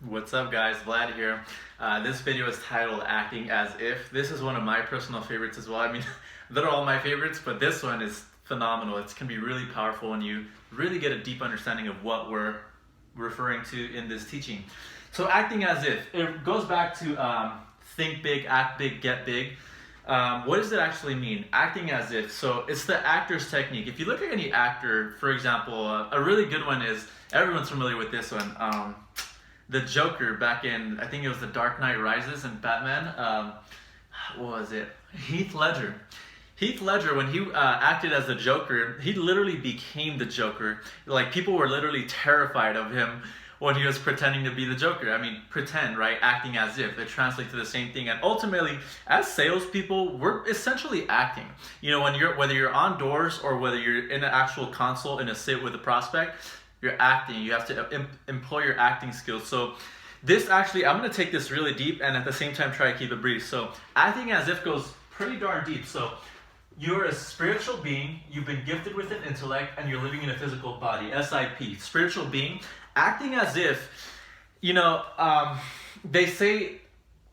What's up, guys? Vlad here. This video is titled Acting As If. This is one of my personal favorites as well. I mean, they're all my favorites, but this one is phenomenal. It can be really powerful when you really get a deep understanding of what we're referring to in this teaching. So acting as if, it goes back to think big, act big, get big. What does it actually mean? Acting as if. So it's the actor's technique. If you look at any actor, for example, a really good one is, everyone's familiar with this one, the Joker back in, I think it was The Dark Knight Rises and Batman. What was it? Heath Ledger. Heath Ledger, when he acted as the Joker, he literally became the Joker. Like, people were literally terrified of him when he was pretending to be the Joker. I mean, pretend, right? Acting as if. It translates to the same thing. And ultimately, as salespeople, we're essentially acting. You know, whether you're on doors or whether you're in an actual consult in a sit with a prospect, you're acting. You have to employ your acting skills. So this actually, I'm going to take this really deep and at the same time try to keep it brief. So acting as if goes pretty darn deep. So you're a spiritual being, you've been gifted with an intellect, and you're living in a physical body. SIP, spiritual being. Acting as if, they say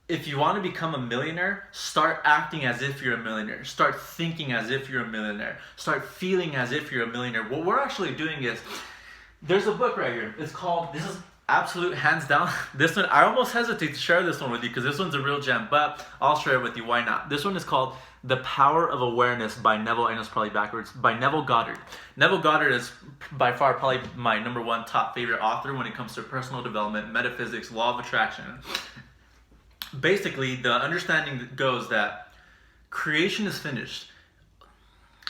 if you want to become a millionaire, start acting as if you're a millionaire. Start thinking as if you're a millionaire. Start feeling as if you're a millionaire. What we're actually doing is, there's a book right here. It's called, this is absolute hands down. This one, I almost hesitate to share this one with you because this one's a real gem, but I'll share it with you. Why not? This one is called The Power of Awareness by Neville, I know it's probably backwards, by Neville Goddard. Neville Goddard is by far probably my number one top favorite author when it comes to personal development, metaphysics, law of attraction. Basically, the understanding goes that creation is finished.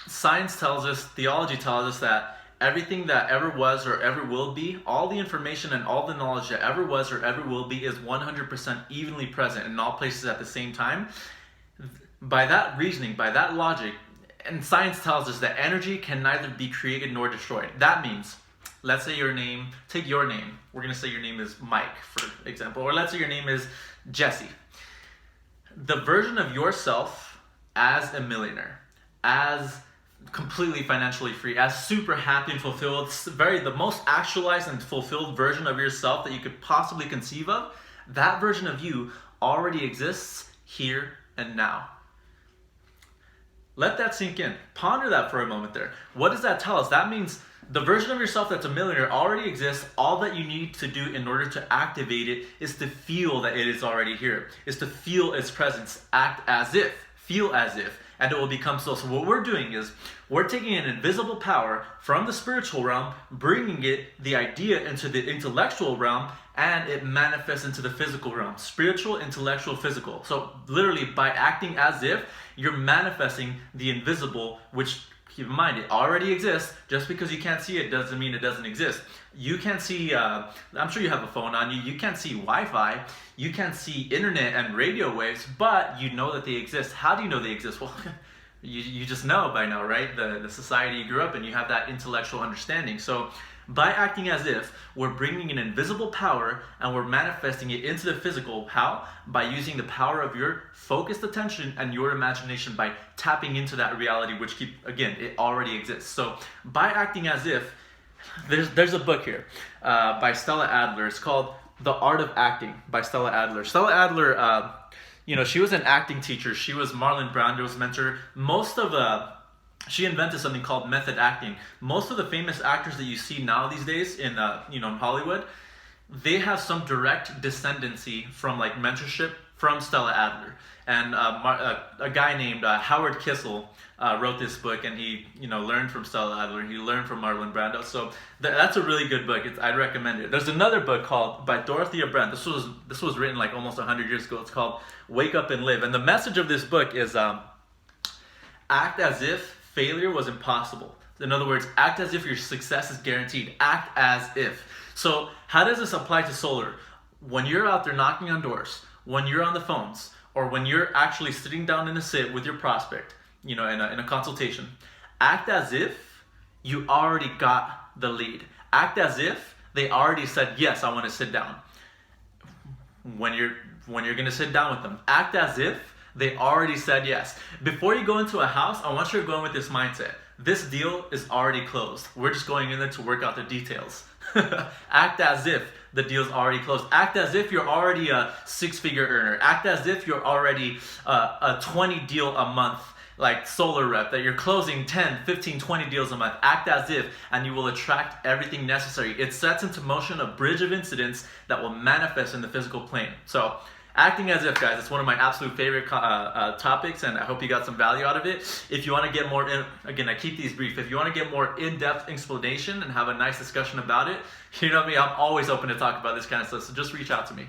Science tells us, theology tells us that everything that ever was or ever will be, all the information and all the knowledge that ever was or ever will be is 100% evenly present in all places at the same time. By that reasoning, by that logic, and science tells us that energy can neither be created nor destroyed. That means, let's say your name, take your name. We're going to say your name is Mike, for example. Or let's say your name is Jesse. The version of yourself as a millionaire, as completely financially free, as super happy and fulfilled, the most actualized and fulfilled version of yourself that you could possibly conceive of, that version of you already exists here and now. Let that sink in. Ponder that for a moment there. What does that tell us? That means the version of yourself that's a millionaire already exists. All that you need to do in order to activate it is to feel that it is already here, is to feel its presence, act as if, feel as if, and it will become so. So what we're doing is we're taking an invisible power from the spiritual realm, bringing the idea into the intellectual realm, and it manifests into the physical realm. Spiritual, intellectual, physical. So literally by acting as if, you're manifesting the invisible, which, keep in mind, it already exists. Just because you can't see it doesn't mean it doesn't exist. You can't see, I'm sure you have a phone on you, you can't see Wi-Fi, you can't see internet and radio waves, but you know that they exist. How do you know they exist? Well, you just know by now, right? The society you grew up in, you have that intellectual understanding. So by acting as if, we're bringing an invisible power and we're manifesting it into the physical. How? By using the power of your focused attention and your imagination, by tapping into that reality, which again, it already exists. So by acting as if, there's a book here by Stella Adler. It's called The Art of Acting by Stella Adler. Stella Adler, she was an acting teacher. She was Marlon Brando's mentor. She invented something called method acting. Most of the famous actors that you see now these days in Hollywood, they have some direct descendancy from like mentorship from Stella Adler. And a guy named Howard Kissel wrote this book, and he learned from Stella Adler. He learned from Marlon Brando. So that's a really good book. I'd recommend it. There's another book called by Dorothea Brande. This was written like almost 100 years ago. It's called Wake Up and Live. And the message of this book is act as if failure was impossible. In other words, act as if your success is guaranteed. Act as if. So how does this apply to solar? When you're out there knocking on doors, when you're on the phones, or when you're actually sitting down in a sit with your prospect, in a consultation, act as if you already got the lead. Act as if they already said, yes, I want to sit down. When you're going to sit down with them, act as if they already said yes. Before you go into a house, I want you to go in with this mindset. This deal is already closed. We're just going in there to work out the details. Act as if the deal's already closed. Act as if you're already a 6-figure earner. Act as if you're already a 20 deal a month like solar rep, that you're closing 10, 15, 20 deals a month. Act as if, and you will attract everything necessary. It sets into motion a bridge of incidents that will manifest in the physical plane. So acting as if, guys, it's one of my absolute favorite topics, and I hope you got some value out of it. If you want to get more, again, I keep these brief. If you want to get more in-depth explanation and have a nice discussion about it, you know me, I'm always open to talk about this kind of stuff, so just reach out to me.